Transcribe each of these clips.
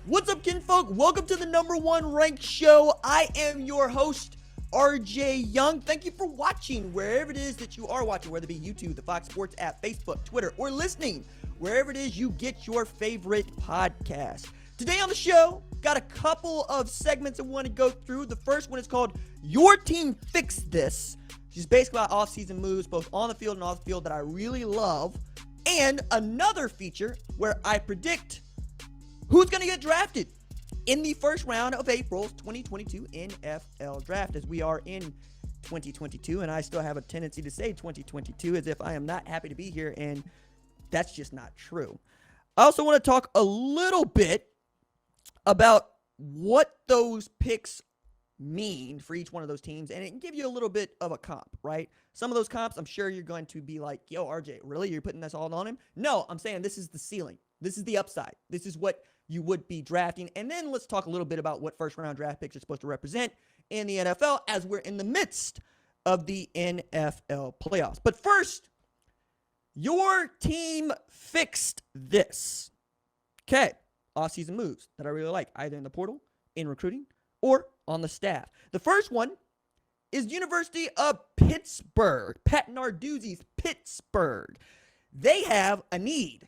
What's up, kinfolk? Welcome to the #1 ranked show. I am your host, RJ Young. Thank you for watching wherever it is that you are watching, whether it be YouTube, the Fox Sports app, Facebook, Twitter, or listening wherever it is you get your favorite podcast. Today on the show, got a couple of segments I want to go through. The first one is called Your Team Fix This, which is basically about off-season moves, both on the field and off the field, that I really love. And another feature where I predict who's going to get drafted in the first round of April's 2022 NFL Draft, as we are in 2022, and I still have a tendency to say 2022 as if I am not happy to be here, and that's just not true. I also want to talk a little bit about what those picks mean for each one of those teams, and it can give you a little bit of a comp, right? Some of those comps, I'm sure you're going to be like, yo, RJ, really? You're putting this all on him? No, I'm saying this is the ceiling. This is the upside. This is what you would be drafting. And then let's talk a little bit about what first-round draft picks are supposed to represent in the NFL as we're in the midst of the NFL playoffs. But first, your team fixed this. Okay, off-season moves that I really like, either in the portal, in recruiting, or on the staff. The first one is University of Pittsburgh, Pat Narduzzi's Pittsburgh. They have a need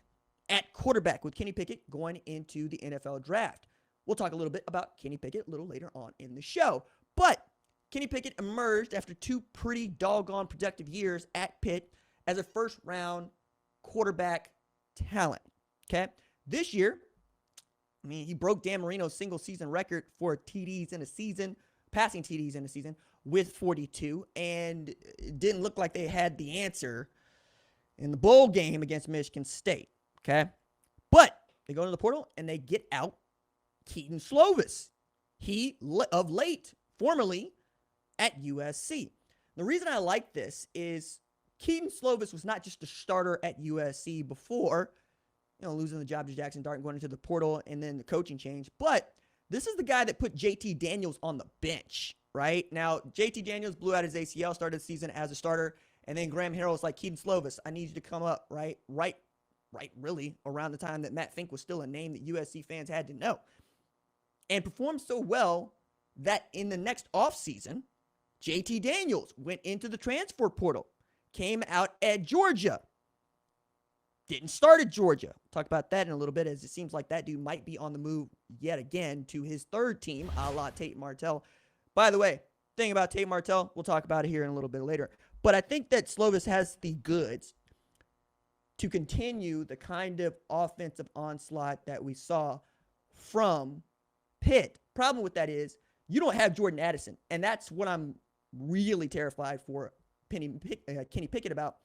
at quarterback with Kenny Pickett going into the NFL draft. We'll talk a little bit about Kenny Pickett a little later on in the show. But Kenny Pickett emerged after 2 pretty doggone productive years at Pitt as a first-round quarterback talent. Okay? This year, he broke Dan Marino's single-season record for TDs in a season, passing TDs in a season, with 42, and it didn't look like they had the answer in the bowl game against Michigan State. Okay, but they go to the portal and they get out Keaton Slovis. He, of late, formerly at USC. The reason I like this is Keaton Slovis was not just a starter at USC before, losing the job to Jackson Dart and going into the portal and then the coaching change, but this is the guy that put JT Daniels on the bench, right? Now, JT Daniels blew out his ACL, started the season as a starter, and then Graham Harrell's like, Keaton Slovis, I need you to come up, right, really, around the time that Matt Fink was still a name that USC fans had to know. And performed so well that in the next offseason, JT Daniels went into the transfer portal, came out at Georgia, didn't start at Georgia. Talk about that in a little bit, as it seems like that dude might be on the move yet again to his third team, a la Tate Martell. By the way, thing about Tate Martell, we'll talk about it here in a little bit later. But I think that Slovis has the goods to continue the kind of offensive onslaught that we saw from Pitt. Problem with that is you don't have Jordan Addison, and that's what I'm really terrified for Kenny Pickett about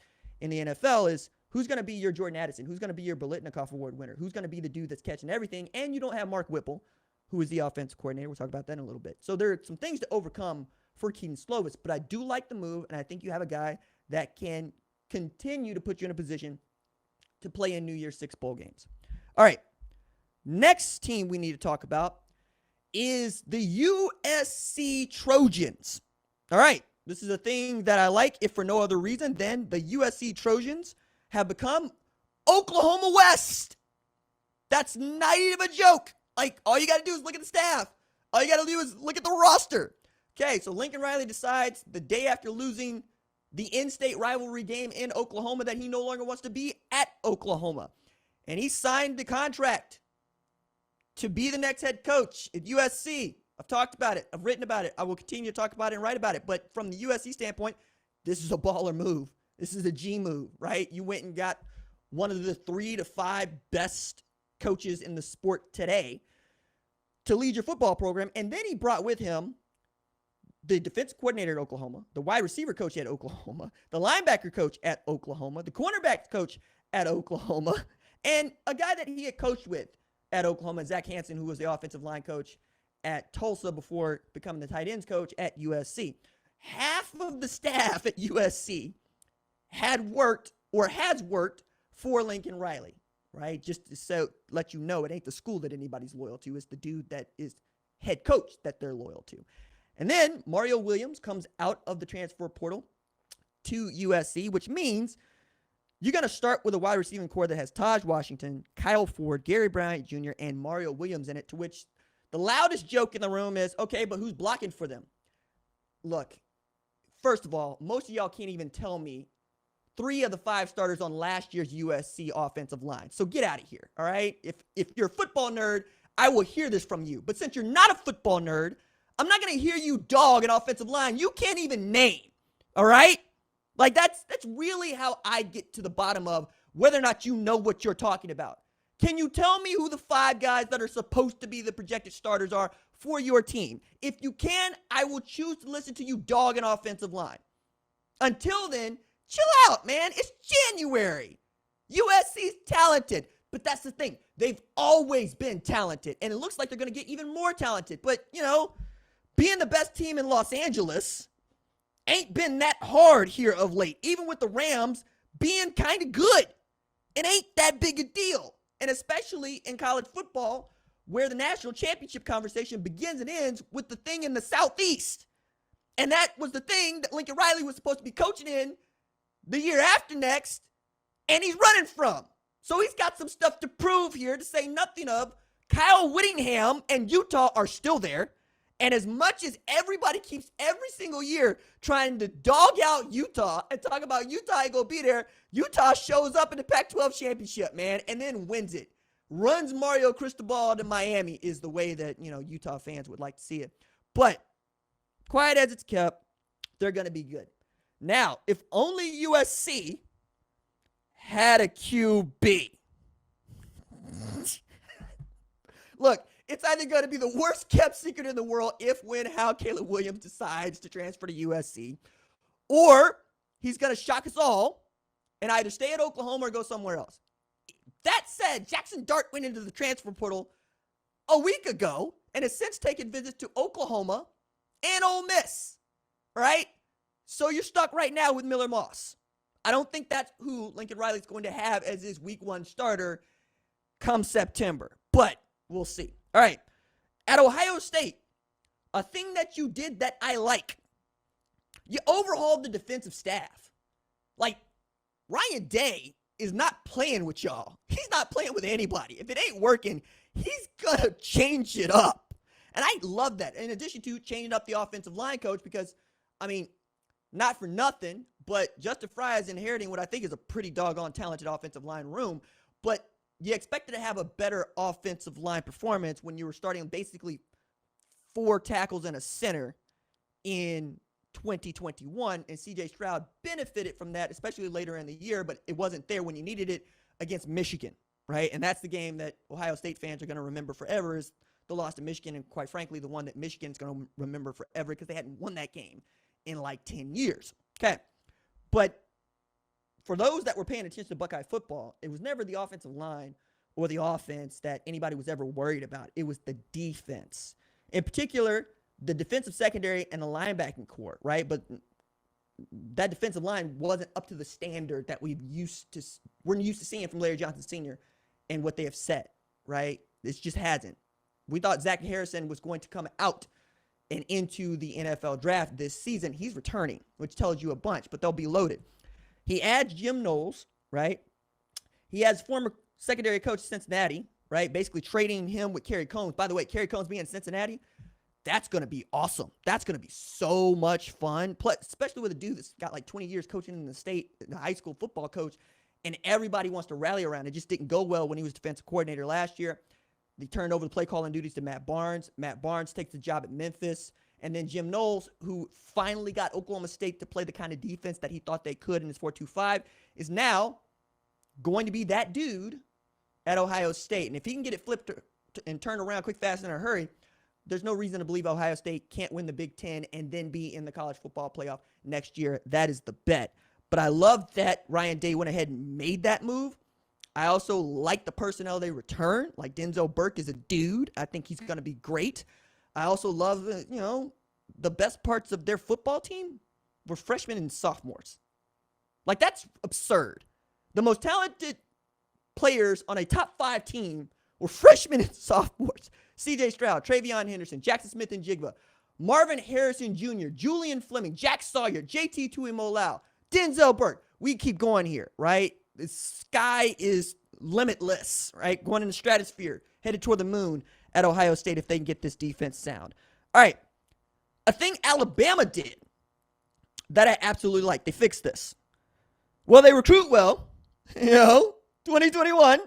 in the NFL is who's going to be your Jordan Addison? Who's going to be your Biletnikoff Award winner? Who's going to be the dude that's catching everything? And you don't have Mark Whipple, who is the offensive coordinator. We'll talk about that in a little bit. So there are some things to overcome for Keaton Slovis, but I do like the move, and I think you have a guy that can continue to put you in a position to play in New Year's 6 bowl games. All right, next team we need to talk about is the USC Trojans. All right, this is a thing that I like, if for no other reason than the USC Trojans have become Oklahoma West. That's not even a joke. Like, all you got to do is look at the staff. All you got to do is look at the roster. Okay, so Lincoln Riley decides the day after losing the in-state rivalry game in Oklahoma that he no longer wants to be at Oklahoma. And he signed the contract to be the next head coach at USC. I've talked about it. I've written about it. I will continue to talk about it and write about it. But from the USC standpoint, this is a baller move. This is a G move, right? You went and got one of the 3 to 5 best coaches in the sport today to lead your football program. And then he brought with him the defensive coordinator at Oklahoma, the wide receiver coach at Oklahoma, the linebacker coach at Oklahoma, the cornerback coach at Oklahoma, and a guy that he had coached with at Oklahoma, Zach Hansen, who was the offensive line coach at Tulsa before becoming the tight ends coach at USC. Half of the staff at USC had worked or has worked for Lincoln Riley, right? Just so let you know, it ain't the school that anybody's loyal to. It's the dude that is head coach that they're loyal to. And then Mario Williams comes out of the transfer portal to USC, which means you're going to start with a wide receiving core that has Taj Washington, Kyle Ford, Gary Bryant Jr., and Mario Williams in it, to which the loudest joke in the room is, okay, but who's blocking for them? Look, first of all, most of y'all can't even tell me 3 of the 5 starters on last year's USC offensive line. So get out of here, all right? If you're a football nerd, I will hear this from you. But since you're not a football nerd, I'm not going to hear you dog an offensive line you can't even name, all right? Like, that's really how I get to the bottom of whether or not you know what you're talking about. Can you tell me who the 5 guys that are supposed to be the projected starters are for your team? If you can, I will choose to listen to you dog an offensive line. Until then, chill out, man. It's January. USC's talented. But that's the thing. They've always been talented. And it looks like they're going to get even more talented. But, being the best team in Los Angeles ain't been that hard here of late. Even with the Rams being kind of good. It ain't that big a deal. And especially in college football, where the national championship conversation begins and ends with the thing in the Southeast. And that was the thing that Lincoln Riley was supposed to be coaching in the year after next, and he's running from. So he's got some stuff to prove here, to say nothing of Kyle Whittingham and Utah are still there. And as much as everybody keeps every single year trying to dog out Utah and talk about Utah ain't going to be there, Utah shows up in the Pac-12 championship, man, and then wins it. Runs Mario Cristobal to Miami is the way that, Utah fans would like to see it. But quiet as it's kept, they're going to be good. Now, if only USC had a QB. Look, it's either going to be the worst kept secret in the world if, when, how Caleb Williams decides to transfer to USC, or he's going to shock us all and either stay at Oklahoma or go somewhere else. That said, Jackson Dart went into the transfer portal a week ago and has since taken visits to Oklahoma and Ole Miss, right? So you're stuck right now with Miller Moss. I don't think that's who Lincoln Riley's going to have as his week 1 starter come September, but we'll see. All right, at Ohio State, a thing that you did that I like, you overhauled the defensive staff. Like, Ryan Day is not playing with y'all. He's not playing with anybody. If it ain't working, he's going to change it up. And I love that. In addition to changing up the offensive line coach, because, not for nothing, but Justin Fry is inheriting what I think is a pretty doggone talented offensive line room. But you expected to have a better offensive line performance when you were starting basically 4 tackles and a center in 2021, and C.J. Stroud benefited from that, especially later in the year, but it wasn't there when you needed it against Michigan, right? And that's the game that Ohio State fans are going to remember forever, is the loss to Michigan, and quite frankly, the one that Michigan's going to remember forever because they hadn't won that game in like 10 years. Okay, but for those that were paying attention to Buckeye football, it was never the offensive line or the offense that anybody was ever worried about. It was the defense. In particular, the defensive secondary and the linebacking core, right? But that defensive line wasn't up to the standard that we're used to seeing from Larry Johnson Sr. and what they have set, right? This just hasn't. We thought Zach Harrison was going to come out and into the NFL draft this season. He's returning, which tells you a bunch, but they'll be loaded. He adds Jim Knowles, right? He has former secondary coach Cincinnati, right? Basically trading him with Kerry Combs. By the way, Kerry Combs being in Cincinnati, that's going to be awesome. That's going to be so much fun, plus, especially with a dude that's got like 20 years coaching in the state, the high school football coach, and everybody wants to rally around. It just didn't go well when he was defensive coordinator last year. They turned over the play calling duties to Matt Barnes. Matt Barnes takes the job at Memphis. And then Jim Knowles, who finally got Oklahoma State to play the kind of defense that he thought they could in his 4-2-5, is now going to be that dude at Ohio State. And if he can get it flipped and turned around quick, fast, and in a hurry, there's no reason to believe Ohio State can't win the Big Ten and then be in the college football playoff next year. That is the bet. But I love that Ryan Day went ahead and made that move. I also like the personnel they return. Like Denzel Burke is a dude. I think he's going to be great. I also love, the best parts of their football team were freshmen and sophomores. Like, that's absurd. The most talented players on a top 5 team were freshmen and sophomores. C.J. Stroud, Travion Henderson, Jackson Smith and Jigba, Marvin Harrison Jr., Julian Fleming, Jack Sawyer, JT Tuimoloau, Denzel Burke. We keep going here, right? the sky is limitless, right? Going in the stratosphere, headed toward the moon at Ohio State if they can get this defense sound. All right. A thing Alabama did that I absolutely like. They fixed this. Well, they recruit well. 2021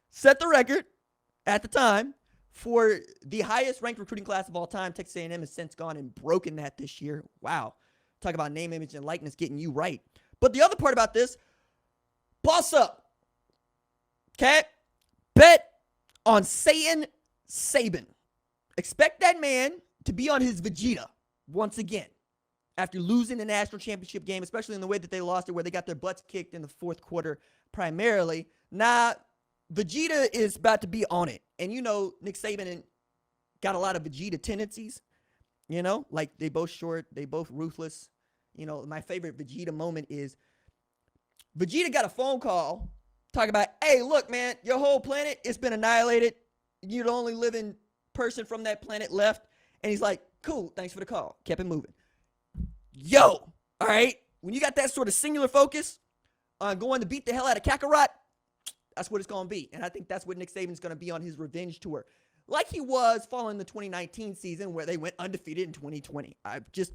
set the record at the time for the highest ranked recruiting class of all time. Texas A&M has since gone and broken that this year. Wow. Talk about name, image, and likeness getting you right. But the other part about this, boss up. Okay? Bet on Saban. Expect that man to be on his Vegeta once again after losing the national championship game, especially in the way that they lost it, where they got their butts kicked in the fourth quarter primarily. Nah, Vegeta is about to be on it. And Nick Saban got a lot of Vegeta tendencies, like they both short, they both ruthless. My favorite Vegeta moment is Vegeta got a phone call talking about, hey, look, man, your whole planet, it's been annihilated. You're the only living person from that planet left. And he's like, cool, thanks for the call. Kept it moving. Yo, all right, when you got that sort of singular focus on going to beat the hell out of Kakarot, that's what it's going to be. And I think that's what Nick Saban's going to be on his revenge tour, like he was following the 2019 season where they went undefeated in 2020. I just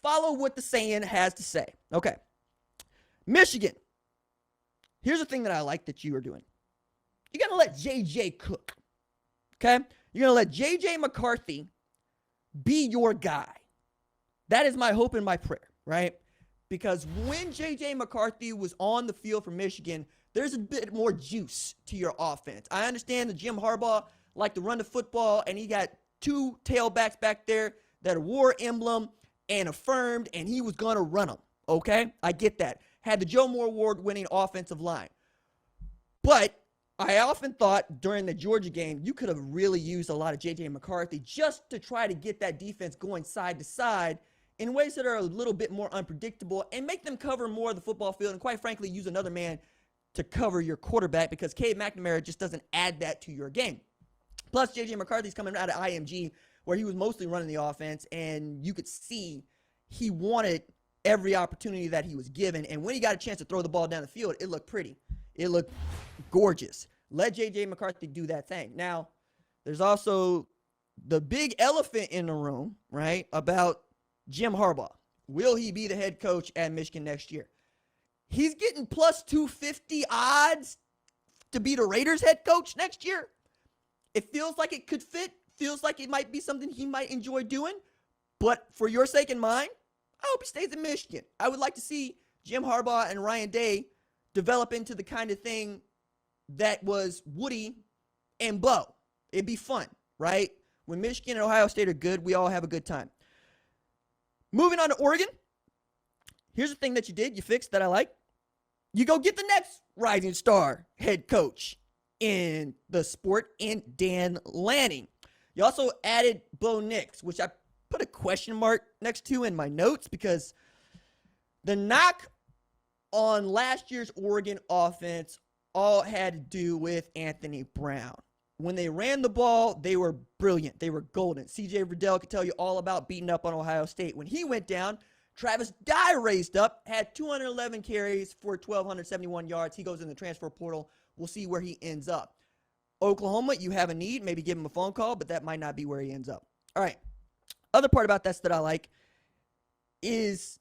follow what the saying has to say. Okay. Michigan. Here's the thing that I like that you are doing. You got to let JJ cook. Okay? You're going to let JJ McCarthy be your guy. That is my hope and my prayer, right? Because when JJ McCarthy was on the field for Michigan, there's a bit more juice to your offense. I understand that Jim Harbaugh liked to run the football, and he got two tailbacks back there that are war emblem and affirmed, and he was going to run them, okay? I get that. Had the Joe Moore Award-winning offensive line. But I often thought during the Georgia game, you could have really used a lot of J.J. McCarthy just to try to get that defense going side to side in ways that are a little bit more unpredictable and make them cover more of the football field and, quite frankly, use another man to cover your quarterback because Cade McNamara just doesn't add that to your game. Plus, J.J. McCarthy's coming out of IMG where he was mostly running the offense, and you could see he wanted every opportunity that he was given. And when he got a chance to throw the ball down the field, it looked pretty. It looked gorgeous. Let J.J. McCarthy do that thing. Now, there's also the big elephant in the room, right, about Jim Harbaugh. Will he be the head coach at Michigan next year? He's getting plus 250 odds to be the Raiders head coach next year. It feels like it could fit. Feels like it might be something he might enjoy doing. But for your sake and mine, I hope he stays in Michigan. I would like to see Jim Harbaugh and Ryan Day develop into the kind of thing that was Woody and Bo. It'd be fun, right? When Michigan and Ohio State are good, we all have a good time. Moving on to Oregon. Here's the thing that you did, you fixed that I like. You go get the next rising star head coach in the sport in Dan Lanning. You also added Bo Nix, which I put a question mark next to in my notes because the knock on last year's Oregon offense all had to do with Anthony Brown. When they ran the ball, they were brilliant. They were golden. C.J. Riddell could tell you all about beating up on Ohio State. When he went down, Travis Dye raised up, had 211 carries for 1,271 yards. He goes in the transfer portal. We'll see where he ends up. Oklahoma, you have a need. Maybe give him a phone call, but that might not be where he ends up. All right. Other part about that I like is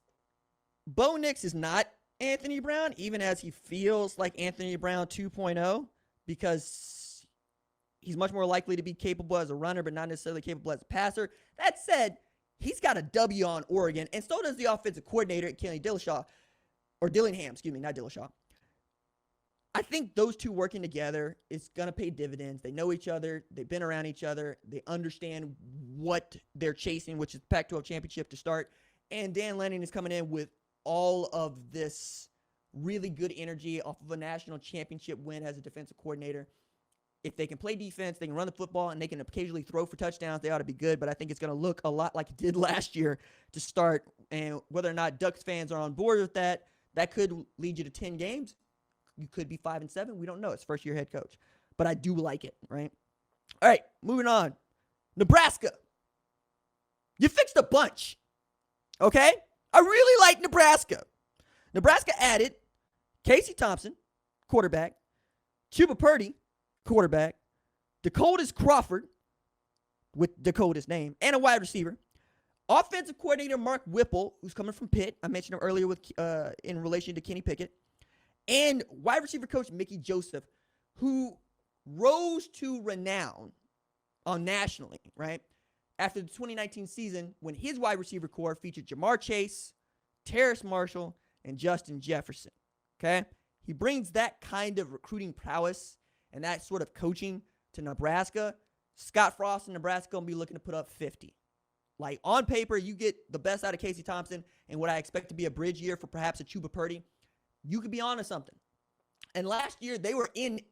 Bo Nix is not Anthony Brown, even as he feels like Anthony Brown 2.0, because he's much more likely to be capable as a runner, but not necessarily capable as a passer. That said, he's got a W on Oregon, and so does the offensive coordinator, Kenny Dillashaw, or Dillingham, excuse me, not Dillashaw. I think those two working together is going to pay dividends. They know each other. They've been around each other. They understand what they're chasing, which is the Pac-12 championship to start. And Dan Lanning is coming in with all of this really good energy off of a national championship win as a defensive coordinator. If they can play defense, they can run the football, and they can occasionally throw for touchdowns, they ought to be good. But I think it's going to look a lot like it did last year to start. And whether or not Ducks fans are on board with that, that could lead you to 10 games. You could be 5-7. We don't know. It's first-year head coach. But I do like it, right? All right, moving on. Nebraska. You fixed a bunch, okay? I really like Nebraska. Nebraska added Casey Thompson, quarterback. Chuba Purdy, quarterback. Dakota's Crawford, with Dakota's name, and a wide receiver. Offensive coordinator Mark Whipple, who's coming from Pitt. I mentioned him earlier with in relation to Kenny Pickett. And wide receiver coach Mickey Joseph, who rose to renown nationally, right? After the 2019 season, when his wide receiver core featured Jamar Chase, Terrace Marshall, and Justin Jefferson, okay? He brings that kind of recruiting prowess and that sort of coaching to Nebraska. Scott Frost in Nebraska going to be looking to put up 50. Like, on paper, you get the best out of Casey Thompson and what I expect to be a bridge year for perhaps a Chuba Purdy. You could be on to something. And last year, they were in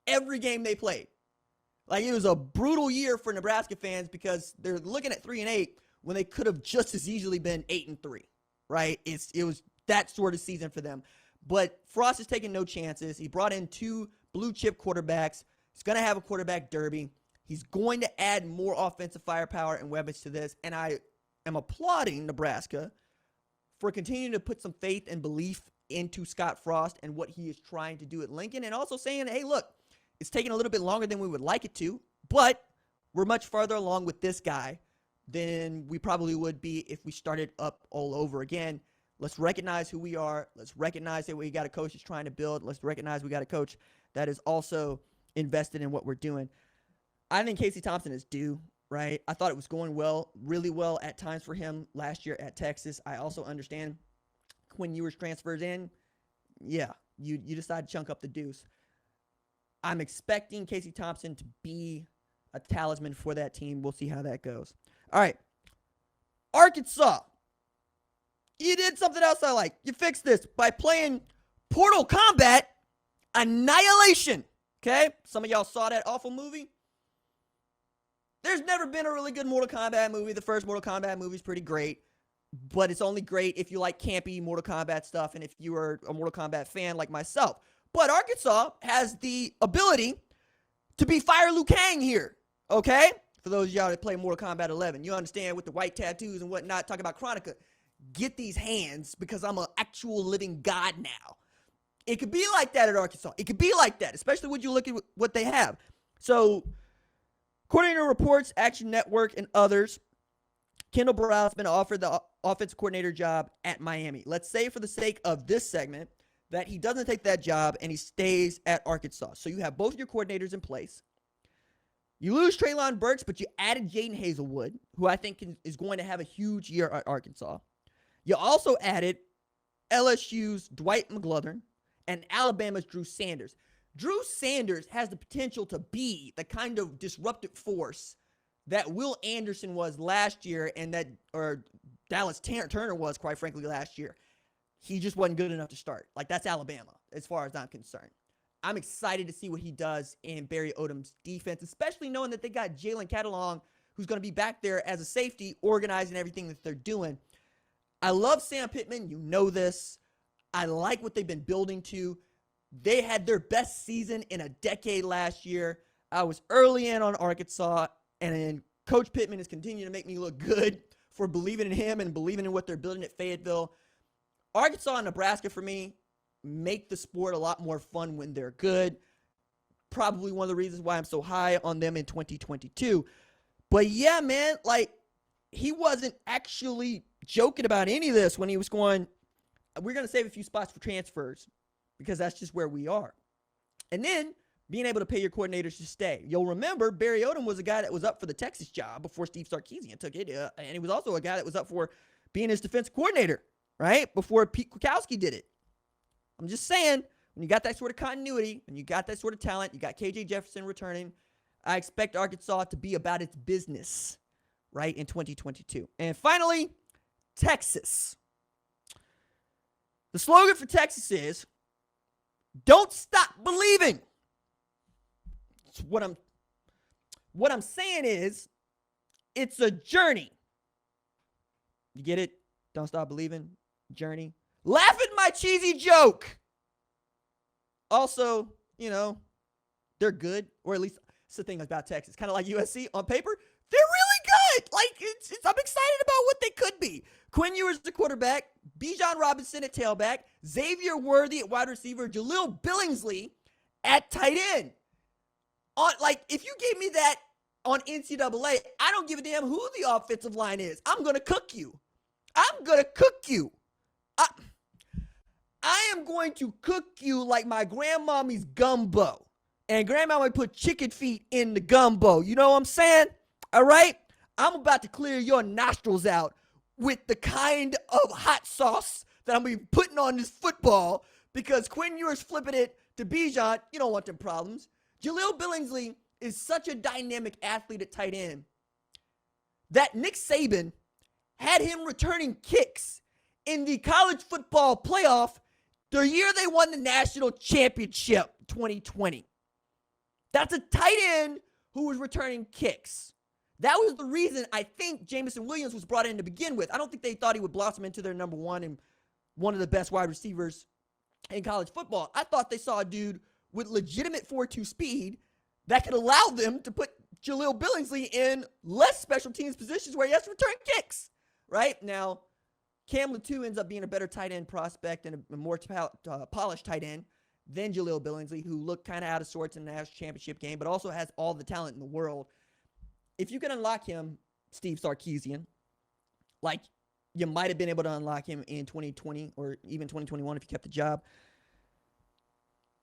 every game they played. Like, it was a brutal year for Nebraska fans because they're looking at 3-8 when they could have just as easily been 8-3, right? It was that sort of season for them. But Frost is taking no chances. He brought in 2 blue-chip quarterbacks. He's going to have a quarterback derby. He's going to add more offensive firepower and weapons to this. And I am applauding Nebraska for continuing to put some faith and belief into Scott Frost and what he is trying to do at Lincoln. And also saying, hey, look, it's taking a little bit longer than we would like it to, but we're much farther along with this guy than we probably would be if we started up all over again. Let's recognize who we are. Let's recognize that we got a coach that's trying to build. Let's recognize we got a coach that is also invested in what we're doing. I think Casey Thompson is due, right? I thought it was going well, really well at times for him last year at Texas. I also understand Quinn Ewers transfers in. Yeah, you decide to chunk up the deuce. I'm expecting Casey Thompson to be a talisman for that team. We'll see how that goes. All right. Arkansas. You did something else I like. You fixed this by playing Portal Combat Annihilation. Okay? Some of y'all saw that awful movie. There's never been a really good Mortal Kombat movie. The first Mortal Kombat movie is pretty great, but it's only great if you like campy Mortal Kombat stuff and if you are a Mortal Kombat fan like myself. But Arkansas has the ability to be Fire Liu Kang here, okay? For those of y'all that play Mortal Kombat 11, you understand with the white tattoos and whatnot, talking about Chronica. Get these hands because I'm an actual living god now. It could be like that at Arkansas. It could be like that, especially when you look at what they have. So, coordinator reports, Action Network, and others, Kendall Brown's been offered the offensive coordinator job at Miami. Let's say for the sake of this segment that he doesn't take that job and he stays at Arkansas. So you have both your coordinators in place. You lose Treylon Burks, but you added Jaden Hazelwood, who I think is going to have a huge year at Arkansas. You also added LSU's Dwight McGlothern and Alabama's Drew Sanders. Drew Sanders has the potential to be the kind of disruptive force that Will Anderson was last year and that, or Dallas Turner was, quite frankly, last year. He just wasn't good enough to start. Like, that's Alabama, as far as I'm concerned. I'm excited to see what he does in Barry Odom's defense, especially knowing that they got Jalen Catalong, who's going to be back there as a safety, organizing everything that they're doing. I love Sam Pittman. You know this. I like what they've been building to. They had their best season in a decade last year. I was early in on Arkansas, and then Coach Pittman is continuing to make me look good for believing in him and believing in what they're building at Fayetteville. Arkansas and Nebraska, for me, make the sport a lot more fun when they're good. Probably one of the reasons why I'm so high on them in 2022. But yeah, man, like, he wasn't actually joking about any of this when he was going, we're going to save a few spots for transfers because that's just where we are. And then being able to pay your coordinators to stay. You'll remember Barry Odom was a guy that was up for the Texas job before Steve Sarkisian took it. And he was also a guy that was up for being his defensive coordinator, right? Before Pete Kwiatkowski did it. I'm just saying, when you got that sort of continuity, and you got that sort of talent, you got KJ Jefferson returning, I expect Arkansas to be about its business, right, in 2022. And finally, Texas. The slogan for Texas is, don't stop believing. So what I'm saying is, it's a journey. You get it? Don't stop believing. Journey. Laugh at my cheesy joke. Also, you know, they're good, or at least it's the thing about Texas. Kind of like USC on paper, they're really good. Like, I'm excited about what they could be. Quinn Ewers, the quarterback, Bijan Robinson at tailback, Xavier Worthy at wide receiver, Jaleel Billingsley at tight end. If you gave me that on NCAA, I don't give a damn who the offensive line is. I'm going to cook you. I'm going to cook you. I am going to cook you like my grandmommy's gumbo. And grandma would put chicken feet in the gumbo. You know what I'm saying? All right? I'm about to clear your nostrils out with the kind of hot sauce that I'm going to be putting on this football because Quinn Ewers flipping it to Bijan. You don't want them problems. Jaleel Billingsley is such a dynamic athlete at tight end that Nick Saban had him returning kicks in the college football playoff the year they won the national championship, 2020. That's a tight end who was returning kicks. That was the reason I think Jameson Williams was brought in to begin with. I don't think they thought he would blossom into their number one and one of the best wide receivers in college football. I thought they saw a dude with legitimate 4.2 speed that could allow them to put Jaleel Billingsley in less special teams positions where he has to return kicks, right? Now, Cam Latu ends up being a better tight end prospect and a more polished tight end than Jaleel Billingsley, who looked kind of out of sorts in the national championship game, but also has all the talent in the world. If you can unlock him, Steve Sarkisian, like you might have been able to unlock him in 2020 or even 2021 if you kept the job,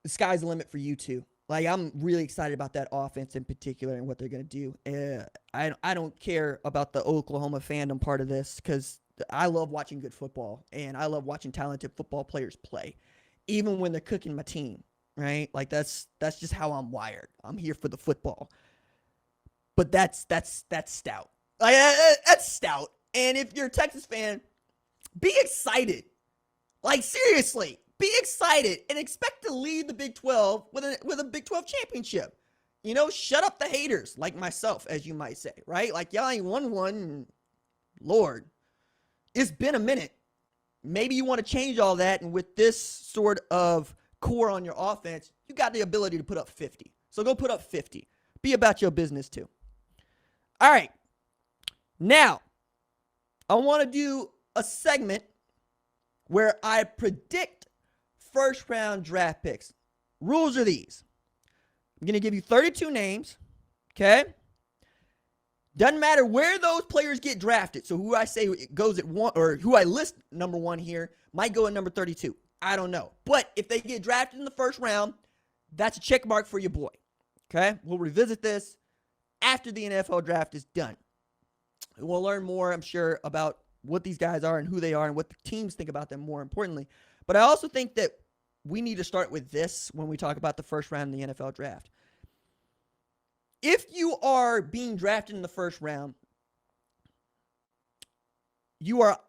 the sky's the limit for you too. Like, I'm really excited about that offense in particular and what they're going to do. I don't care about the Oklahoma fandom part of this because I love watching good football and I love watching talented football players play, even when they're cooking my team, right? Like, that's just how I'm wired. I'm here for the football. But that's stout. Like, that's stout. And if you're a Texas fan, be excited. Like, seriously. Be excited and expect to lead the Big 12 with a Big 12 championship. You know, shut up the haters, like myself, as you might say, right? Like, y'all ain't won one. Lord, it's been a minute. Maybe you want to change all that, and with this sort of core on your offense, you got the ability to put up 50. So go put up 50. Be about your business, too. All right. Now, I want to do a segment where I predict first-round draft picks. Rules are these. I'm going to give you 32 names, okay? Doesn't matter where those players get drafted. So who I say goes at one, or who I list number one here, might go at number 32. I don't know. But if they get drafted in the first round, that's a check mark for your boy, okay? We'll revisit this after the NFL draft is done. We'll learn more, I'm sure, about what these guys are and who they are and what the teams think about them more importantly. But I also think that we need to start with this when we talk about the first round in the NFL draft. If you are being drafted in the first round, you are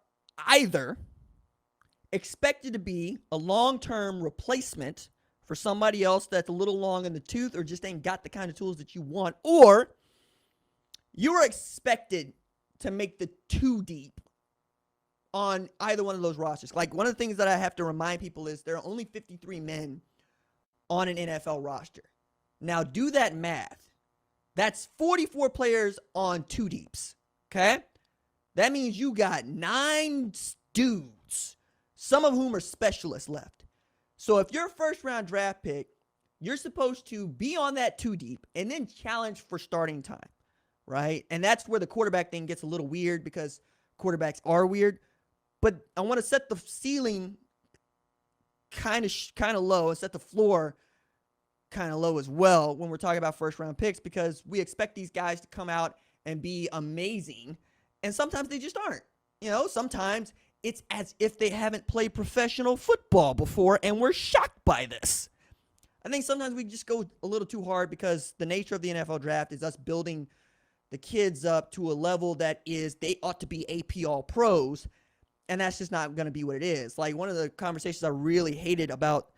either expected to be a long-term replacement for somebody else that's a little long in the tooth or just ain't got the kind of tools that you want, or you are expected to make the two deep on either one of those rosters. Like, one of the things that I have to remind people is there are only 53 men on an NFL roster. Now, do that math. That's 44 players on two deeps, okay? That means you got 9 dudes, some of whom are specialists left. So if you're a first-round draft pick, you're supposed to be on that two deep and then challenge for starting time, right? And that's where the quarterback thing gets a little weird because quarterbacks are weird. But I want to set the ceiling kind of low and set the floor kind of low as well when we're talking about first-round picks because we expect these guys to come out and be amazing, and sometimes they just aren't. You know, sometimes it's as if they haven't played professional football before, and we're shocked by this. I think sometimes we just go a little too hard because the nature of the NFL draft is us building the kids up to a level that is they ought to be AP All-Pros, and that's just not going to be what it is. Like, one of the conversations I really hated about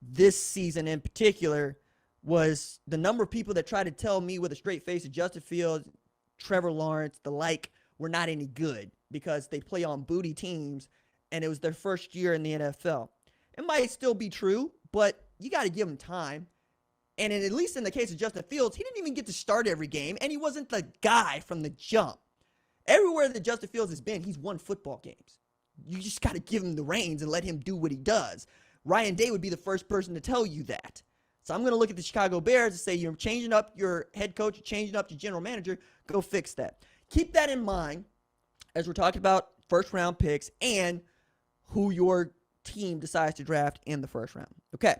this season in particular was the number of people that tried to tell me with a straight face that Justin Fields, Trevor Lawrence, the like, were not any good because they play on booty teams and it was their first year in the NFL. It might still be true, but you got to give them time. And at least in the case of Justin Fields, he didn't even get to start every game, and he wasn't the guy from the jump. Everywhere that Justin Fields has been, he's won football games. You just got to give him the reins and let him do what he does. Ryan Day would be the first person to tell you that. So I'm going to look at the Chicago Bears and say, you're changing up your head coach, you're changing up your general manager. Go fix that. Keep that in mind as we're talking about first-round picks and who your team decides to draft in the first round. Okay.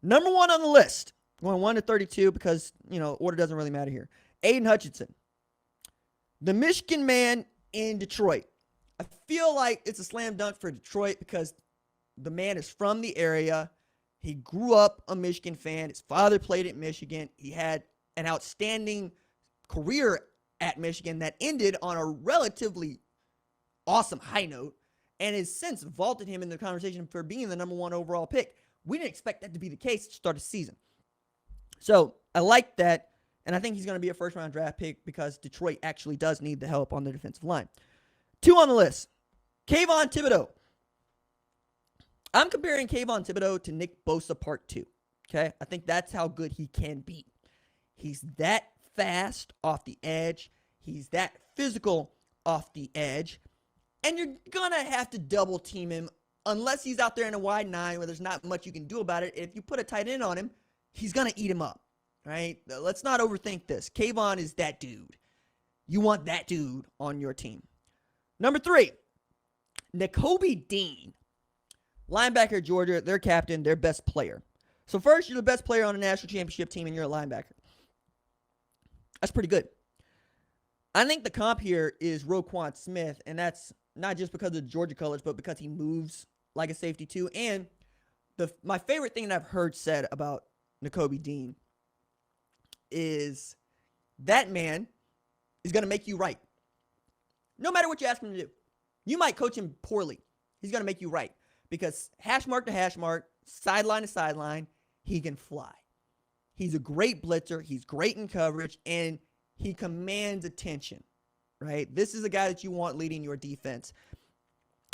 Number 1 on the list, going 1 to 32 because, order doesn't really matter here. Aiden Hutchinson, the Michigan man in Detroit. I feel like it's a slam dunk for Detroit because the man is from the area. He grew up a Michigan fan. His father played at Michigan. He had an outstanding career at Michigan that ended on a relatively awesome high note and has since vaulted him in the conversation for being the number 1 overall pick. We didn't expect that to be the case to start the season. So I like that, and I think he's going to be a first-round draft pick because Detroit actually does need the help on the defensive line. 2 on the list, Kayvon Thibodeau. I'm comparing Kayvon Thibodeau to Nick Bosa Part 2, okay? I think that's how good he can be. He's that fast off the edge. He's that physical off the edge. And you're going to have to double team him unless he's out there in a wide 9 where there's not much you can do about it. If you put a tight end on him, he's going to eat him up, right? Let's not overthink this. Kayvon is that dude. You want that dude on your team. Number 3, Nakobe Dean. Linebacker, Georgia, their captain, their best player. So first, you're the best player on a national championship team, and you're a linebacker. That's pretty good. I think the comp here is Roquan Smith, and that's not just because of the Georgia colors, but because he moves like a safety too. And my favorite thing that I've heard said about Nakobe Dean is that man is going to make you right. No matter what you ask him to do. You might coach him poorly. He's going to make you right. Because hash mark to hash mark, sideline to sideline, he can fly. He's a great blitzer. He's great in coverage, and he commands attention, right? This is a guy that you want leading your defense.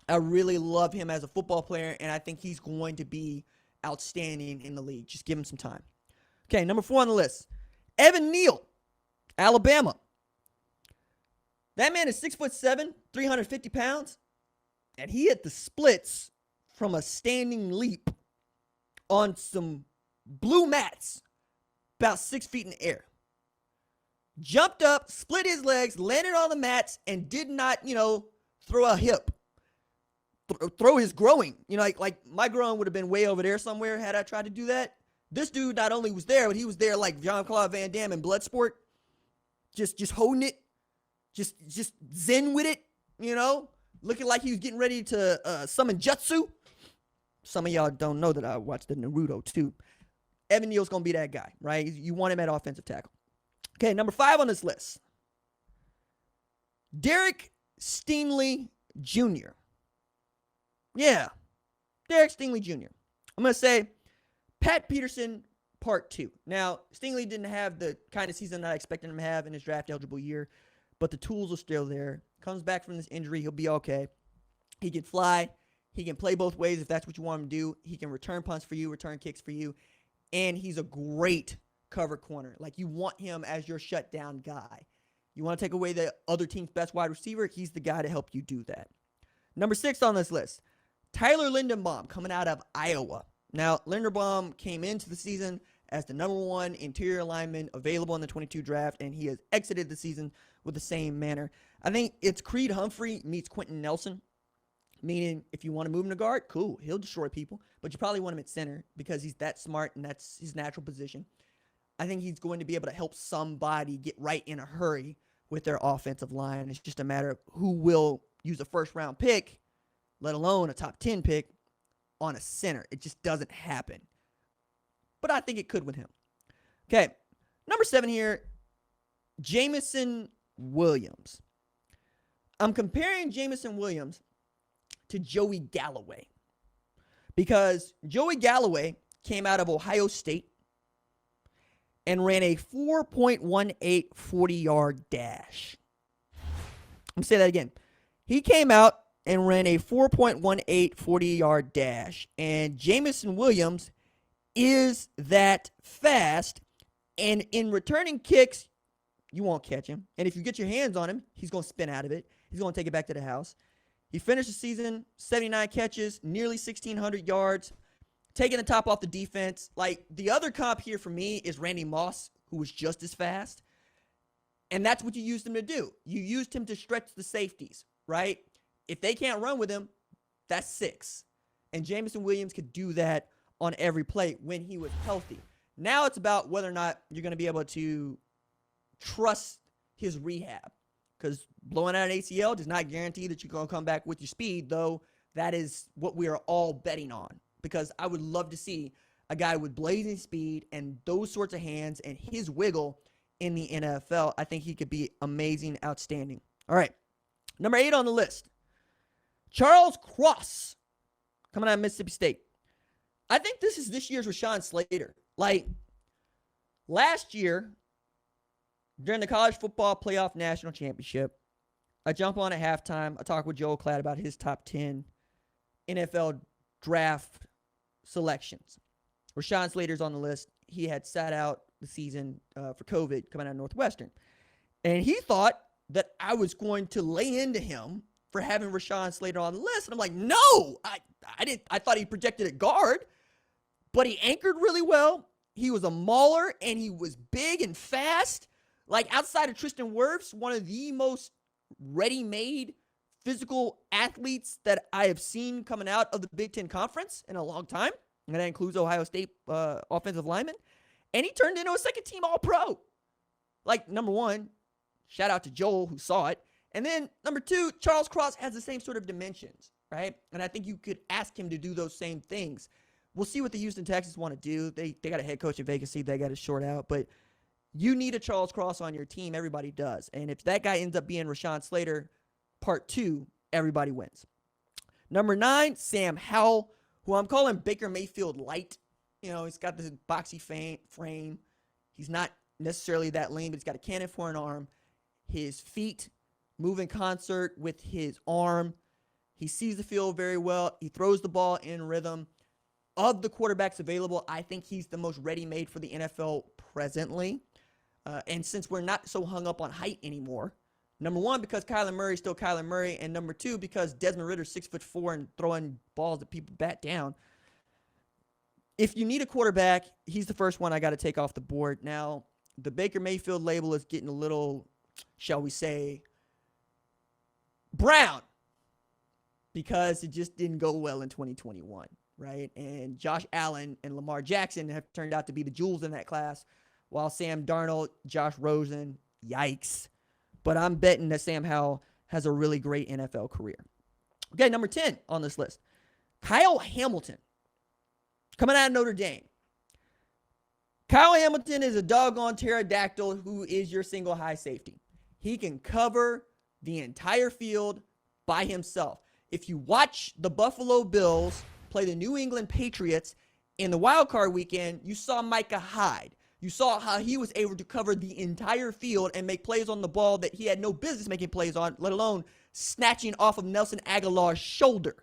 I really love him as a football player, and I think he's going to be outstanding in the league. Just give him some time. Okay, number 4 on the list, Evan Neal, Alabama. That man is 6'7", 350 pounds, and he hit the splits from a standing leap on some blue mats about 6 feet in the air. Jumped up, split his legs, landed on the mats, and did not, throw a hip. Throw his groin. Like my groin would have been way over there somewhere had I tried to do that. This dude not only was there, but he was there like Jean-Claude Van Damme in Bloodsport. Just holding it. Just zen with it, looking like he was getting ready to summon Jutsu. Some of y'all don't know that I watched the Naruto too. Evan Neal's going to be that guy, right? You want him at offensive tackle. Okay, number 5 on this list. Derek Stingley Jr. Yeah, Derek Stingley Jr. I'm going to say Pat Peterson Part 2. Now, Stingley didn't have the kind of season that I expected him to have in his draft-eligible year, but the tools are still there. Comes back from this injury, he'll be okay. He can fly. He can play both ways if that's what you want him to do. He can return punts for you, return kicks for you. And he's a great cover corner. Like, you want him as your shutdown guy. You want to take away the other team's best wide receiver, he's the guy to help you do that. Number 6 on this list, Tyler Linderbaum coming out of Iowa. Now, Linderbaum came into the season as the number 1 interior lineman available in the 22 draft, and he has exited the season with the same manner. I think it's Creed Humphrey meets Quentin Nelson. Meaning, if you want to move him to guard, cool, he'll destroy people. But you probably want him at center because he's that smart and that's his natural position. I think he's going to be able to help somebody get right in a hurry with their offensive line. It's just a matter of who will use a first-round pick, let alone a top 10 pick, on a center. It just doesn't happen. But I think it could with him. Okay, number 7 here, Jameson Williams. I'm comparing Jameson Williams to Joey Galloway because Joey Galloway came out of Ohio State and ran a 4.18 40-yard dash. I'm going to say that again. He came out and ran a 4.18 40-yard dash, and Jameson Williams is that fast, and in returning kicks, you won't catch him. And if you get your hands on him, he's going to spin out of it. He's going to take it back to the house. He finished the season 79 catches, nearly 1,600 yards, taking the top off the defense. Like, the other comp here for me is Randy Moss, who was just as fast. And that's what you used him to do. You used him to stretch the safeties, right? If they can't run with him, that's 6. And Jameson Williams could do that on every play when he was healthy. Now it's about whether or not you're going to be able to trust his rehab, because blowing out an ACL does not guarantee that you're going to come back with your speed, though that is what we are all betting on, because I would love to see a guy with blazing speed and those sorts of hands and his wiggle in the NFL. I think he could be amazing, outstanding. All right, number 8 on the list, Charles Cross, coming out of Mississippi State. I think this is this year's Rashawn Slater. Like, last year, during the college football playoff national championship, I jump on at halftime. I talk with Joel Klatt about his top 10 NFL draft selections. Rashawn Slater's on the list. He had sat out the season for COVID coming out of Northwestern. And he thought that I was going to lay into him for having Rashawn Slater on the list. And I'm like, no, I didn't. I thought he projected at guard, but he anchored really well. He was a mauler, and he was big and fast. Like, outside of Tristan Wirfs, one of the most ready-made physical athletes that I have seen coming out of the Big Ten Conference in a long time. And that includes Ohio State offensive lineman. And he turned into a second-team All-Pro. Like, number one, shout out to Joel who saw it. And then, number 2, Charles Cross has the same sort of dimensions, right? And I think you could ask him to do those same things. We'll see what the Houston Texans want to do. They got a head coaching vacancy they got to short out. But you need a Charles Cross on your team. Everybody does. And if that guy ends up being Rashawn Slater part 2, everybody wins. Number 9, Sam Howell, who I'm calling Baker Mayfield light. You know, he's got this boxy frame. He's not necessarily that lean, but he's got a cannon for an arm. His feet move in concert with his arm. He sees the field very well. He throws the ball in rhythm. Of the quarterbacks available, I think he's the most ready-made for the NFL presently. And since we're not so hung up on height anymore, number 1, because Kyler Murray is still Kyler Murray, and number 2, because Desmond Ritter's 6'4" and throwing balls that people bat down. If you need a quarterback, he's the first one I got to take off the board. Now, the Baker Mayfield label is getting a little, shall we say, brown, because it just didn't go well in 2021, right? And Josh Allen and Lamar Jackson have turned out to be the jewels in that class, while Sam Darnold, Josh Rosen, yikes. But I'm betting that Sam Howell has a really great NFL career. Okay, number 10 on this list, Kyle Hamilton, coming out of Notre Dame. Kyle Hamilton is a doggone pterodactyl who is your single high safety. He can cover the entire field by himself. If you watch the Buffalo Bills play the New England Patriots in the wild card weekend, you saw Micah Hyde. You saw how he was able to cover the entire field and make plays on the ball that he had no business making plays on, let alone snatching off of Nelson Aguilar's shoulder.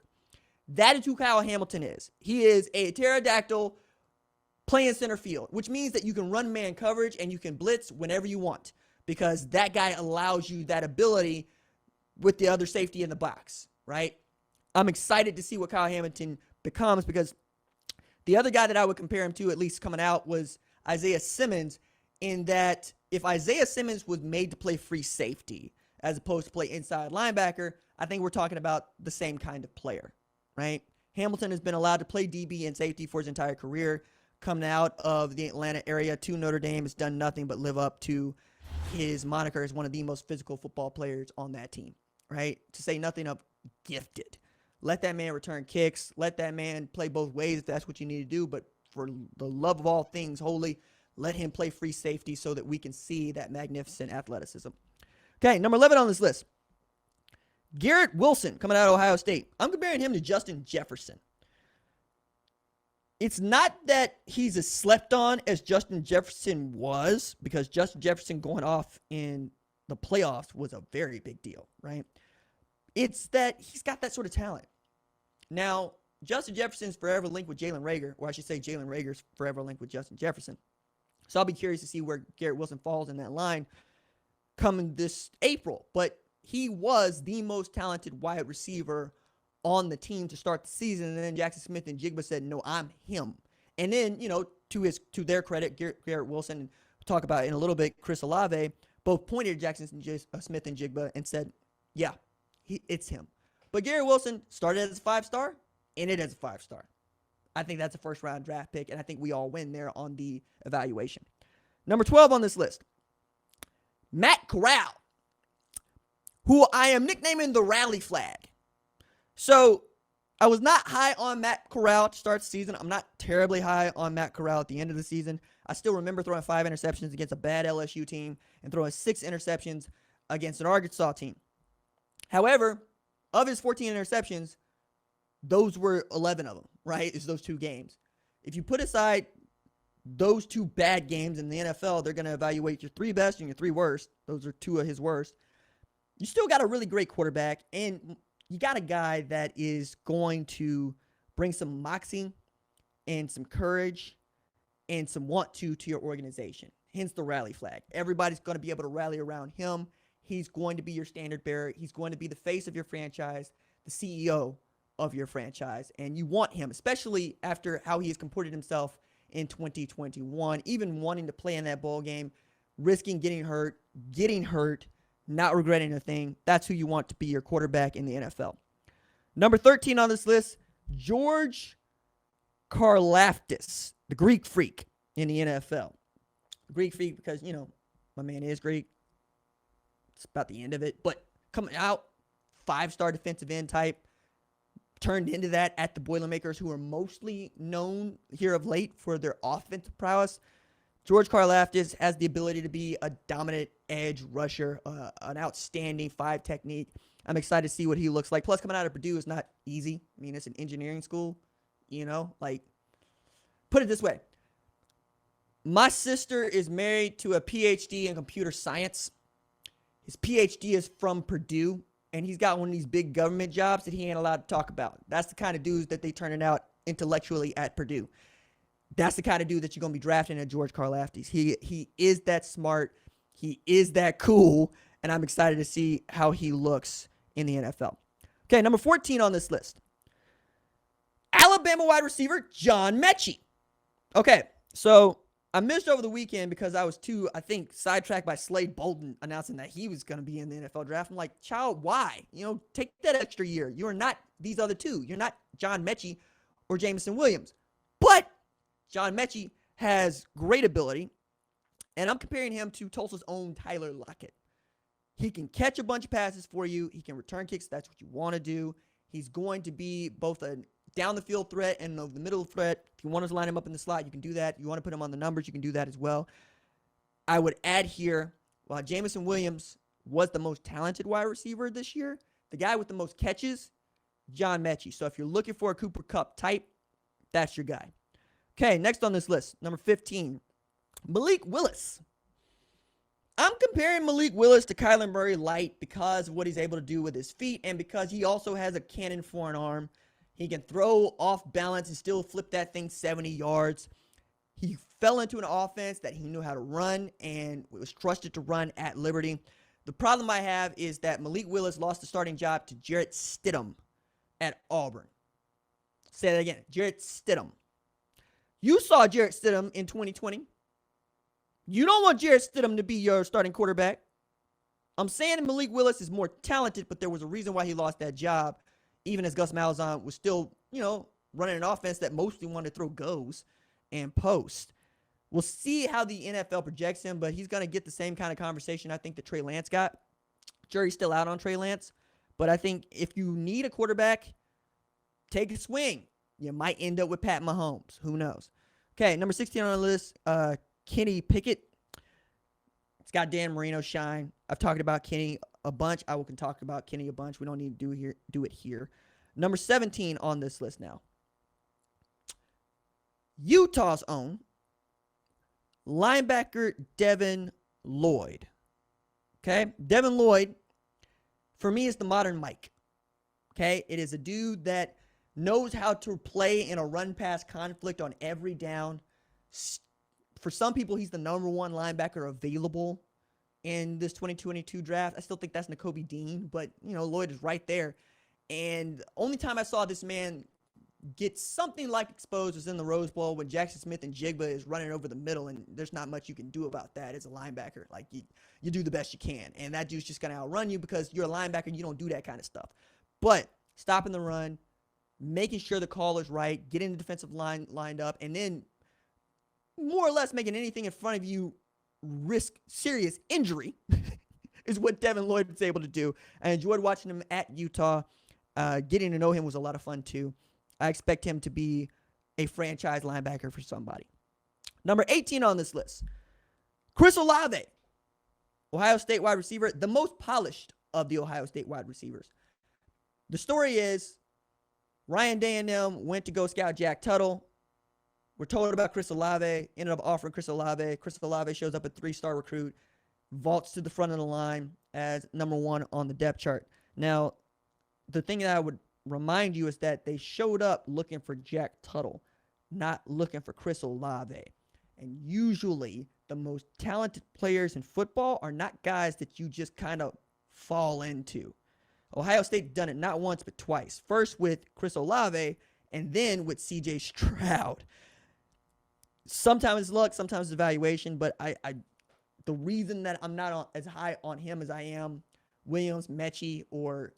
That is who Kyle Hamilton is. He is a pterodactyl playing center field, which means that you can run man coverage and you can blitz whenever you want, because that guy allows you that ability with the other safety in the box, right? I'm excited to see what Kyle Hamilton becomes, because the other guy that I would compare him to, at least coming out, was Isaiah Simmons, in that if Isaiah Simmons was made to play free safety as opposed to play inside linebacker, I think we're talking about the same kind of player, right? Hamilton has been allowed to play DB and safety for his entire career. Coming out of the Atlanta area to Notre Dame, has done nothing but live up to his moniker as one of the most physical football players on that team, right? To say nothing of gifted. Let that man return kicks. Let that man play both ways if that's what you need to do. But for the love of all things holy, let him play free safety so that we can see that magnificent athleticism. Okay, number 11 on this list, Garrett Wilson, coming out of Ohio State. I'm comparing him to Justin Jefferson. It's not that he's as slept on as Justin Jefferson was, because Justin Jefferson going off in the playoffs was a very big deal, right? It's that he's got that sort of talent. Now, Justin Jefferson's forever linked with Jalen Reagor, or I should say Jalen Reagor's forever linked with Justin Jefferson. So I'll be curious to see where Garrett Wilson falls in that line coming this April. But he was the most talented wide receiver on the team to start the season. And then Jackson Smith and Jigba said, no, I'm him. And then, to their credit, Garrett Wilson, we'll talk about it in a little bit, Chris Olave, both pointed at Jackson Smith and Jigba and said, yeah, it's him. But Garrett Wilson started as a 5-star, ended as a 5-star. I think that's a first-round draft pick, and I think we all win there on the evaluation. Number 12 on this list, Matt Corral, who I am nicknaming the rally flag. So I was not high on Matt Corral to start the season. I'm not terribly high on Matt Corral at the end of the season. I still remember throwing 5 interceptions against a bad LSU team and throwing 6 interceptions against an Arkansas team. However, of his 14 interceptions, those were 11 of them, right? It's those 2 games. If you put aside those 2 bad games in the NFL, they're going to evaluate your 3 best and your 3 worst. Those are 2 of his worst. You still got a really great quarterback, and you got a guy that is going to bring some moxie and some courage and some want to your organization. Hence the rally flag. Everybody's going to be able to rally around him. He's going to be your standard bearer. He's going to be the face of your franchise, the CEO of your franchise. And you want him, especially after how he has comported himself in 2021, even wanting to play in that bowl game, risking getting hurt, not regretting a thing. That's who you want to be your quarterback in the NFL. Number 13 on this list, George Karlaftis, the Greek freak in the NFL. Greek freak because, my man is Greek. It's about the end of it. But coming out, 5-star defensive end type, turned into that at the Boilermakers, who are mostly known here of late for their offensive prowess. George Karlaftis has the ability to be a dominant edge rusher, an outstanding 5 technique. I'm excited to see what he looks like. Plus, coming out of Purdue is not easy. I mean, it's an engineering school, put it this way. My sister is married to a PhD in computer science. His PhD is from Purdue, and he's got one of these big government jobs that he ain't allowed to talk about. That's the kind of dudes that they turning out intellectually at Purdue. That's the kind of dude that you're going to be drafting at George Karlaftis. He is that smart. He is that cool, and I'm excited to see how he looks in the NFL. Okay, number 14 on this list, Alabama wide receiver John Mechie. Okay, so I missed over the weekend because I was too, sidetracked by Slade Bolden announcing that he was going to be in the NFL draft. I'm like, child, why? Take that extra year. You are not these other 2. You're not John Mechie or Jameson Williams. But John Mechie has great ability, and I'm comparing him to Tulsa's own Tyler Lockett. He can catch a bunch of passes for you. He can return kicks. That's what you want to do. He's going to be both a down-the-field threat and the middle threat. If you want to line him up in the slot, you can do that. You want to put him on the numbers, you can do that as well. I would add here, while Jameson Williams was the most talented wide receiver this year, the guy with the most catches, John Mechie. So if you're looking for a Cooper Kupp type, that's your guy. Okay, next on this list, number 15, Malik Willis. I'm comparing Malik Willis to Kyler Murray light because of what he's able to do with his feet and because he also has a cannon for an arm. He can throw off balance and still flip that thing 70 yards. He fell into an offense that he knew how to run and was trusted to run at Liberty. The problem I have is that Malik Willis lost the starting job to Jarrett Stidham at Auburn. Say that again, Jarrett Stidham. You saw Jarrett Stidham in 2020. You don't want Jarrett Stidham to be your starting quarterback. I'm saying Malik Willis is more talented, but there was a reason why he lost that job, even as Gus Malzahn was still, running an offense that mostly wanted to throw goes and post. We'll see how the NFL projects him, but he's going to get the same kind of conversation I think that Trey Lance got. Jury's still out on Trey Lance, but I think if you need a quarterback, take a swing. You might end up with Pat Mahomes. Who knows? Okay, number 16 on the list, Kenny Pickett. It's got Dan Marino shine. I've talked about Kenny a bunch. I can talk about Kenny a bunch. We don't need to do it here. Number 17 on this list now. Utah's own linebacker Devin Lloyd. Okay? Devin Lloyd, for me, is the modern Mike. Okay? It is a dude that knows how to play in a run-pass conflict on every down. For some people, he's the number 1 linebacker available in this 2022 draft. I still think that's Nakobe Dean, but, Lloyd is right there. And the only time I saw this man get something like exposed was in the Rose Bowl when Jackson Smith and Jigba is running over the middle, and there's not much you can do about that as a linebacker. Like, you do the best you can, and that dude's just going to outrun you because you're a linebacker and you don't do that kind of stuff. But stopping the run, making sure the call is right, getting the defensive line lined up, and then more or less making anything in front of you risk serious injury is what Devin Lloyd was able to do. I enjoyed watching him at Utah. Getting to know him was a lot of fun too. I expect him to be a franchise linebacker for somebody. Number 18 on this list, Chris Olave, Ohio State wide receiver, the most polished of the Ohio State wide receivers. The story is Ryan Day and them went to go scout Jack Tuttle. We're told about Chris Olave, ended up offering Chris Olave. Chris Olave shows up a 3-star recruit, vaults to the front of the line as number 1 on the depth chart. Now, the thing that I would remind you is that they showed up looking for Jack Tuttle, not looking for Chris Olave. And usually the most talented players in football are not guys that you just kind of fall into. Ohio State done it not once but twice. First with Chris Olave and then with CJ Stroud. Sometimes it's luck, sometimes it's evaluation, but the reason that I'm not as high on him as I am Williams, Mechie, or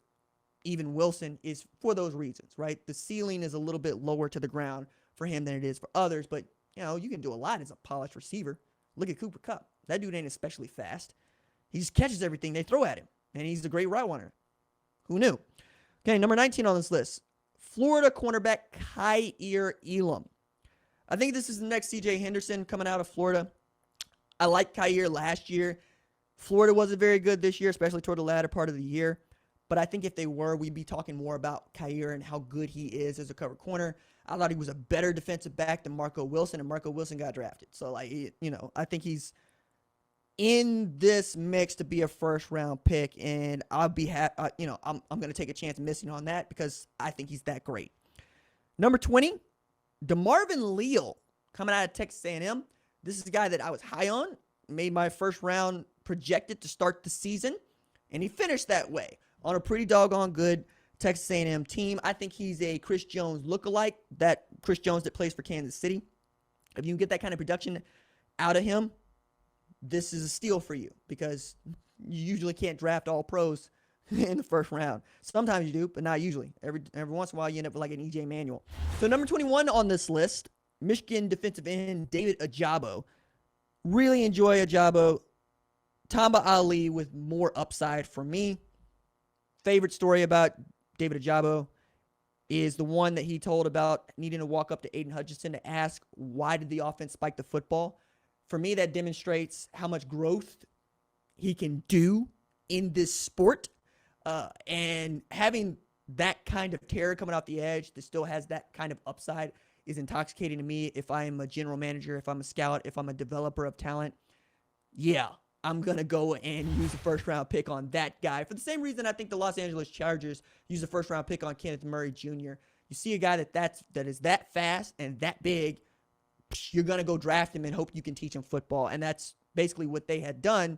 even Wilson is for those reasons, right? The ceiling is a little bit lower to the ground for him than it is for others, but, you can do a lot as a polished receiver. Look at Cooper Kupp. That dude ain't especially fast. He just catches everything they throw at him, and he's a great route runner. Who knew? Okay, number 19 on this list, Florida cornerback Kaiir Elam. I think this is the next C.J. Henderson coming out of Florida. I liked Kaiir last year. Florida wasn't very good this year, especially toward the latter part of the year. But I think if they were, we'd be talking more about Kaiir and how good he is as a cover corner. I thought he was a better defensive back than Marco Wilson, and Marco Wilson got drafted. So, I think he's in this mix to be a first-round pick, and I'll be I'm going to take a chance missing on that because I think he's that great. Number 20, DeMarvin Leal coming out of Texas A&M. This is a guy that I was high on, made my first round projected to start the season, and he finished that way on a pretty doggone good Texas A&M team. I think he's a Chris Jones lookalike, that Chris Jones that plays for Kansas City. If you can get that kind of production out of him, this is a steal for you because you usually can't draft all pros in the first round. Sometimes you do, but not usually. Every once in a while, you end up with like an E.J. Manuel. So number 21 on this list, Michigan defensive end David Ojabo. Really enjoy Ojabo. Tamba Ali with more upside for me. Favorite story about David Ojabo is the one that he told about needing to walk up to Aiden Hutchinson to ask, why did the offense spike the football? For me, that demonstrates how much growth he can do in this sport. And having that kind of terror coming off the edge that still has that kind of upside is intoxicating to me. If I am a general manager, if I'm a scout, if I'm a developer of talent, yeah, I'm going to go and use a first-round pick on that guy. For the same reason I think the Los Angeles Chargers use a first-round pick on Kenneth Murray Jr. You see a guy that is that fast and that big, you're going to go draft him and hope you can teach him football. And that's basically what they had done,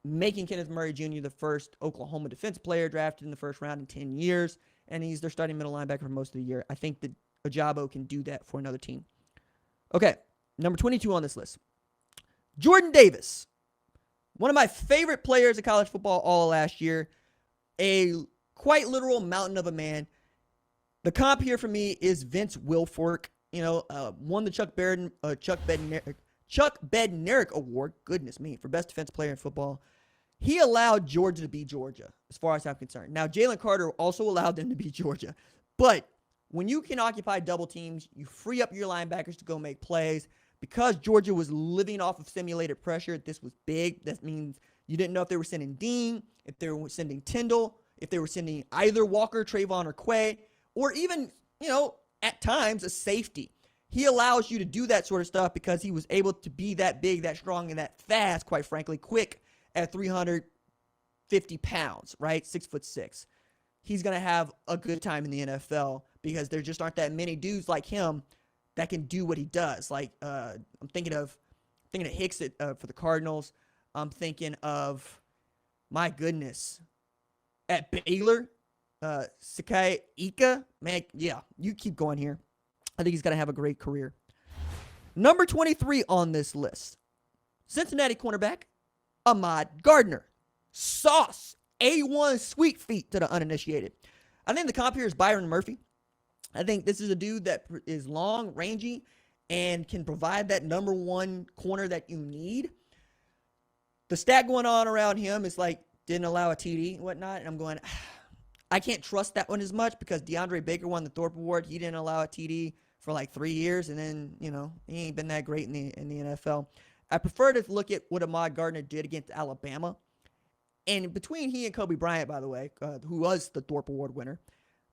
making Kenneth Murray Jr. the first Oklahoma defense player drafted in the first round in 10 years. And he's their starting middle linebacker for most of the year. I think that Ojabo can do that for another team. Okay, number 22 on this list. Jordan Davis. One of my favorite players of college football all last year. A quite literal mountain of a man. The comp here for me is Vince Wilfork. Won the Chuck Bednarik Award, goodness me, for best defensive player in football. He allowed Georgia to beat Georgia, as far as I'm concerned. Now, Jalen Carter also allowed them to beat Georgia. But when you can occupy double teams, you free up your linebackers to go make plays. Because Georgia was living off of simulated pressure, this was big. That means you didn't know if they were sending Dean, if they were sending Tyndall, if they were sending either Walker, Trayvon, or Quay, or even, at times a safety. He allows you to do that sort of stuff because he was able to be that big, that strong, and that fast, quite frankly, quick at 350 pounds, right? 6'6". He's going to have a good time in the NFL because there just aren't that many dudes like him that can do what he does. Like I'm thinking of Hicks for the Cardinals. I'm thinking of, my goodness, at Baylor, Sakai Ika. Man, yeah, you keep going here. I think he's going to have a great career. Number 23 on this list, Cincinnati cornerback, Ahmad Gardner. Sauce. A1 sweet feet to the uninitiated. I think the comp here is Byron Murphy. I think this is a dude that is long, rangy, and can provide that number one corner that you need. The stat going on around him is like, didn't allow a TD and whatnot. And I'm going, I can't trust that one as much because DeAndre Baker won the Thorpe Award. He didn't allow a TD for like 3 years. And then, he ain't been that great in the NFL. I prefer to look at what Ahmad Gardner did against Alabama. And between he and Kobe Bryant, by the way, who was the Thorpe Award winner,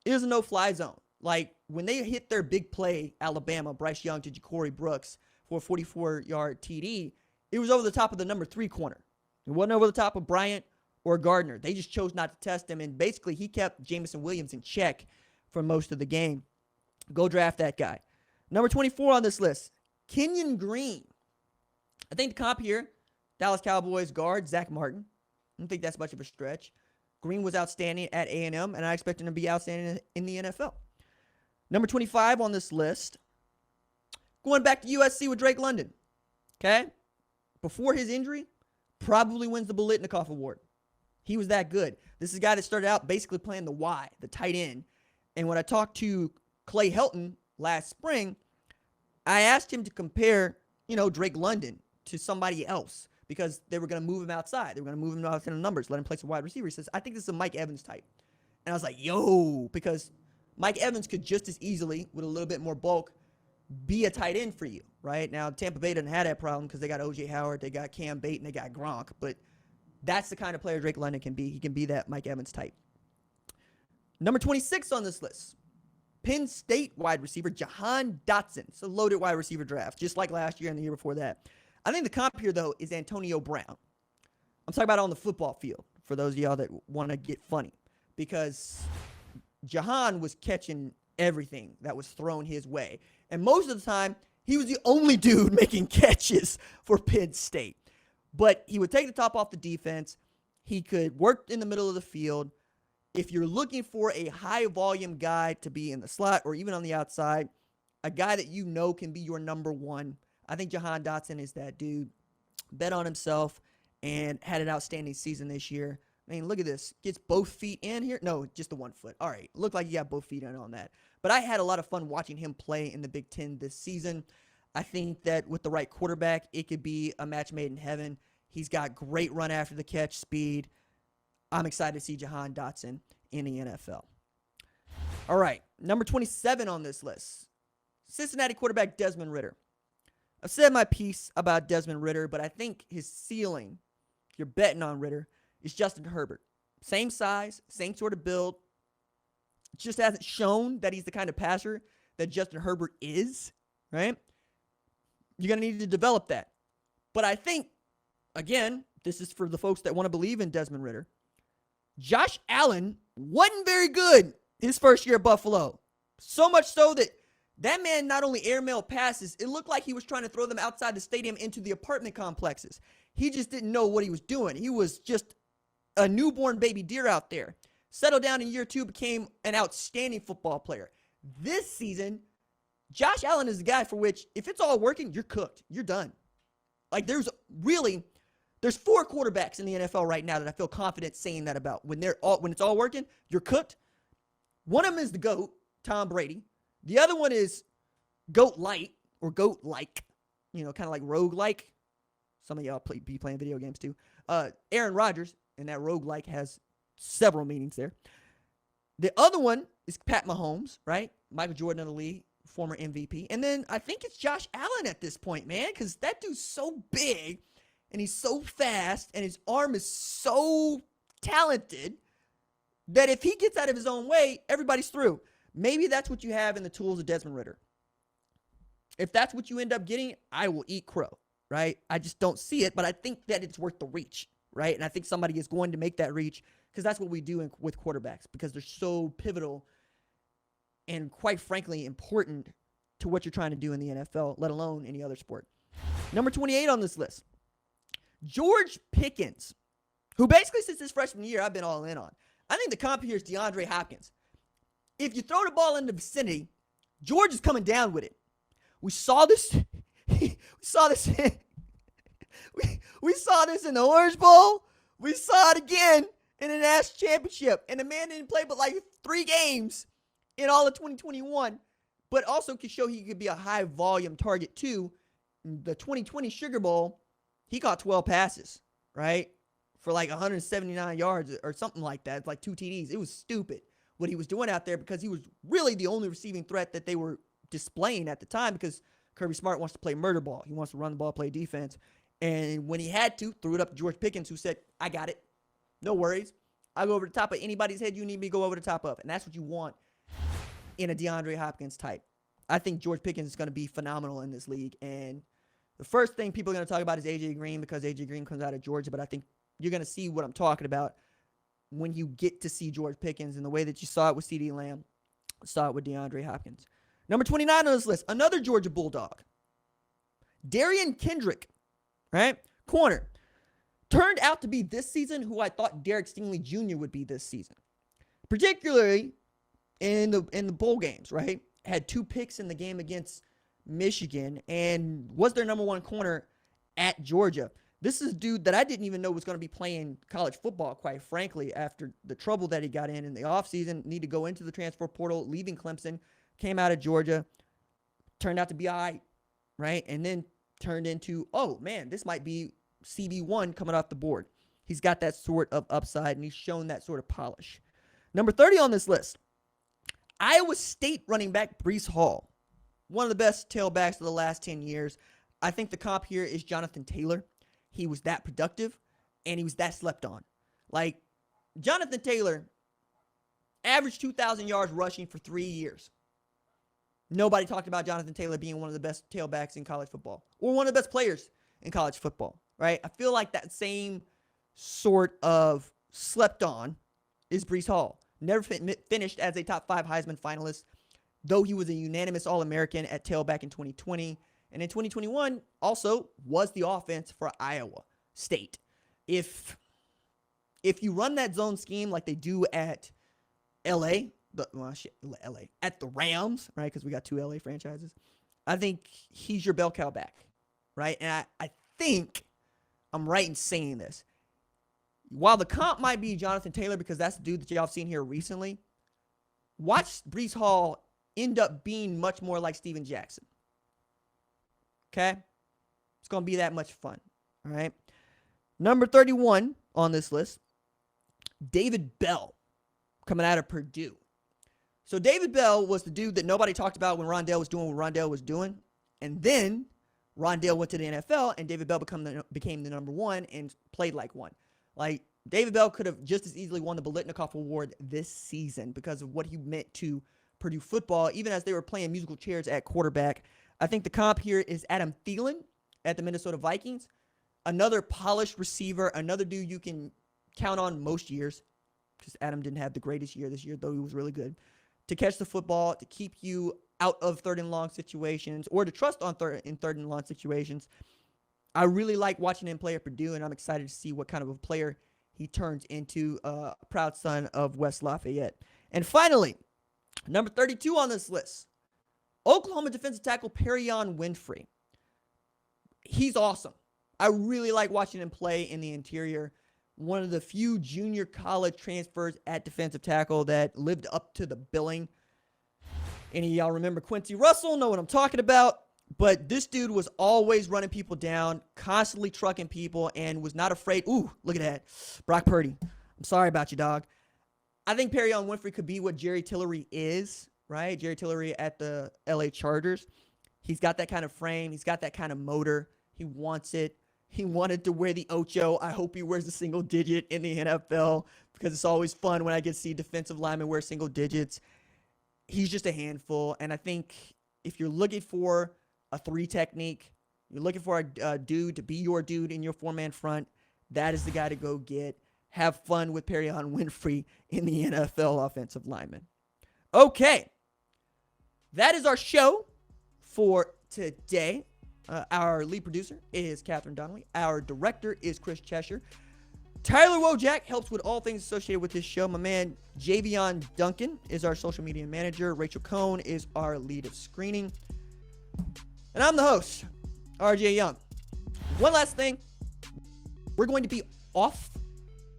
it was a no-fly zone. Like, when they hit their big play, Alabama, Bryce Young to Ja'Cory Brooks for a 44-yard TD, it was over the top of the number 3 corner. It wasn't over the top of Bryant or Gardner. They just chose not to test him, and basically he kept Jameson Williams in check for most of the game. Go draft that guy. Number 24 on this list, Kenyon Green. I think the comp here, Dallas Cowboys guard Zach Martin. I don't think that's much of a stretch. Green was outstanding at A&M, and I expect him to be outstanding in the NFL. Number 25 on this list, going back to USC with Drake London. Okay? Before his injury, probably wins the Biletnikoff Award. He was that good. This is a guy that started out basically playing the Y, the tight end. And when I talked to Clay Helton last spring, I asked him to compare, Drake London to somebody else because they were going to move him outside. They were going to move him outside the numbers, let him play some wide receiver. He says, I think this is a Mike Evans type. And I was like, yo, because Mike Evans could just as easily, with a little bit more bulk, be a tight end for you, right? Now, Tampa Bay doesn't have that problem because they got O.J. Howard, they got Cam Bate, and they got Gronk. But that's the kind of player Drake London can be. He can be that Mike Evans type. Number 26 on this list, Penn State wide receiver Jahan Dotson. It's a loaded wide receiver draft, just like last year and the year before that. I think the comp here, though, is Antonio Brown. I'm talking about on the football field, for those of y'all that want to get funny, because Jahan was catching everything that was thrown his way. And most of the time, he was the only dude making catches for Penn State. But he would take the top off the defense. He could work in the middle of the field. If you're looking for a high-volume guy to be in the slot or even on the outside, a guy that can be your number one, I think Jahan Dotson is that dude. Bet on himself and had an outstanding season this year. I mean, look at this. Gets both feet in here. No, just the 1 foot. All right. Looked like he got both feet in on that. But I had a lot of fun watching him play in the Big Ten this season. I think that with the right quarterback, it could be a match made in heaven. He's got great run after the catch speed. I'm excited to see Jahan Dotson in the NFL. All right. Number 27 on this list, Cincinnati quarterback Desmond Ridder. I've said my piece about Desmond Ridder, but I think his ceiling, if you're betting on Ridder, is Justin Herbert. Same size, same sort of build. Just hasn't shown that he's the kind of passer that Justin Herbert is, right? You're going to need to develop that. But I think, again, this is for the folks that want to believe in Desmond Ridder. Josh Allen wasn't very good his first year at Buffalo. So much so that man not only airmailed passes, it looked like he was trying to throw them outside the stadium into the apartment complexes. He just didn't know what he was doing. He was just a newborn baby deer out there. Settled down in year 2, became an outstanding football player. This season, Josh Allen is the guy for which, if it's all working, you're cooked. You're done. Like, there's 4 quarterbacks in the NFL right now that I feel confident saying that about. When it's all working, you're cooked. One of them is the GOAT, Tom Brady. The other one is GOAT light or GOAT like, kind of like rogue like. Some of y'all be playing video games too. Aaron Rodgers, and that rogue like has several meanings there. The other one is Pat Mahomes, right? Michael Jordan of the league, former MVP. And then I think it's Josh Allen at this point, man, because that dude's so big and he's so fast and his arm is so talented that if he gets out of his own way, everybody's through. Maybe that's what you have in the tools of Desmond Ridder. If that's what you end up getting, I will eat crow, right? I just don't see it, but I think that it's worth the reach, right? And I think somebody is going to make that reach because that's what we do with quarterbacks because they're so pivotal and, quite frankly, important to what you're trying to do in the NFL, let alone any other sport. Number 28 on this list, George Pickens, who basically since his freshman year I've been all in on. I think the comp here is DeAndre Hopkins. If you throw the ball in the vicinity, George is coming down with it. We saw this. we saw this. We saw this in the Orange Bowl. We saw it again in the National Championship. And the man didn't play but like 3 games in all of 2021, but also could show he could be a high volume target too. The 2020 Sugar Bowl, he caught 12 passes, right? For like 179 yards or something like that. It's like 2 TDs. It was stupid what he was doing out there because he was really the only receiving threat that they were displaying at the time because Kirby Smart wants to play murder ball. He wants to run the ball, play defense. And when he had to, threw it up to George Pickens, who said, I got it. No worries. I'll go over the top of anybody's head you need me to go over the top of. And that's what you want in a DeAndre Hopkins type. I think George Pickens is going to be phenomenal in this league. And the first thing people are going to talk about is A.J. Green because A.J. Green comes out of Georgia. But I think you're going to see what I'm talking about when you get to see George Pickens in the way that you saw it with CeeDee Lamb, saw it with DeAndre Hopkins. Number 29 on this list, another Georgia Bulldog. Darian Kendrick, right? Corner. Turned out to be this season who I thought Derek Stingley Jr. would be this season. Particularly in the bowl games, right? Had 2 picks in the game against Michigan and was their number 1 corner at Georgia. This is a dude that I didn't even know was going to be playing college football, quite frankly, after the trouble that he got in the offseason, need to go into the transfer portal, leaving Clemson, came out of Georgia, turned out to be all right? And then turned into, oh, man, this might be CB1 coming off the board. He's got that sort of upside, and he's shown that sort of polish. Number 30 on this list, Iowa State running back Breece Hall. One of the best tailbacks of the last 10 years. I think the comp here is Jonathan Taylor. He was that productive, and he was that slept on. Like, Jonathan Taylor averaged 2,000 yards rushing for 3 years. Nobody talked about Jonathan Taylor being one of the best tailbacks in college football or one of the best players in college football, right? I feel like that same sort of slept on is Breece Hall. Never finished as a top 5 Heisman finalist, though he was a unanimous All-American at tailback in 2020. And in 2021, also was the offense for Iowa State. If you run that zone scheme like they do at LA, at the Rams, right? Because we got 2 LA franchises. I think he's your bell cow back, right? And I think I'm right in saying this. While the comp might be Jonathan Taylor because that's the dude that y'all have seen here recently, watch Breece Hall end up being much more like Steven Jackson. Okay? It's going to be that much fun, all right? Number 31 on this list, David Bell, coming out of Purdue. So David Bell was the dude that nobody talked about when Rondale was doing what Rondale was doing. And then Rondale went to the NFL, and David Bell became the number 1 and played like one. Like, David Bell could have just as easily won the Biletnikoff Award this season because of what he meant to Purdue football, even as they were playing musical chairs at quarterback. I think the comp here is Adam Thielen at the Minnesota Vikings. Another polished receiver, another dude you can count on most years because Adam didn't have the greatest year this year, though he was really good, to catch the football, to keep you out of 3rd and long situations or to trust on 3rd and long situations. I really like watching him play at Purdue, and I'm excited to see what kind of a player he turns into, a proud son of West Lafayette. And finally, number 32 on this list, Oklahoma defensive tackle Perion Winfrey. He's awesome. I really like watching him play in the interior. One of the few junior college transfers at defensive tackle that lived up to the billing. Any of y'all remember Quincy Russell? Know what I'm talking about. But this dude was always running people down, constantly trucking people, and was not afraid. Ooh, look at that. Brock Purdy. I'm sorry about you, dog. I think Perion Winfrey could be what Jerry Tillery is, right? Jerry Tillery at the LA Chargers. He's got that kind of frame. He's got that kind of motor. He wants it. He wanted to wear the Ocho. I hope he wears the single digit in the NFL because it's always fun when I get to see defensive linemen wear single digits. He's just a handful. And I think if you're looking for a 3 technique, you're looking for a dude to be your dude in your 4-man front, that is the guy to go get. Have fun with Perion Winfrey in the NFL offensive lineman. Okay. That is our show for today. Our lead producer is Catherine Donnelly. Our director is Chris Cheshire. Tyler Wojak helps with all things associated with this show. My man Javion Duncan is our social media manager. Rachel Cohn is our lead of screening. And I'm the host, RJ Young. One last thing. We're going to be off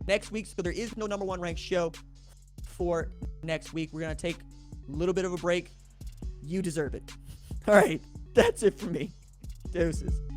next week, so there is no number one ranked show for next week. We're going to take a little bit of a break. You deserve it. All right, that's it for me. Deuces.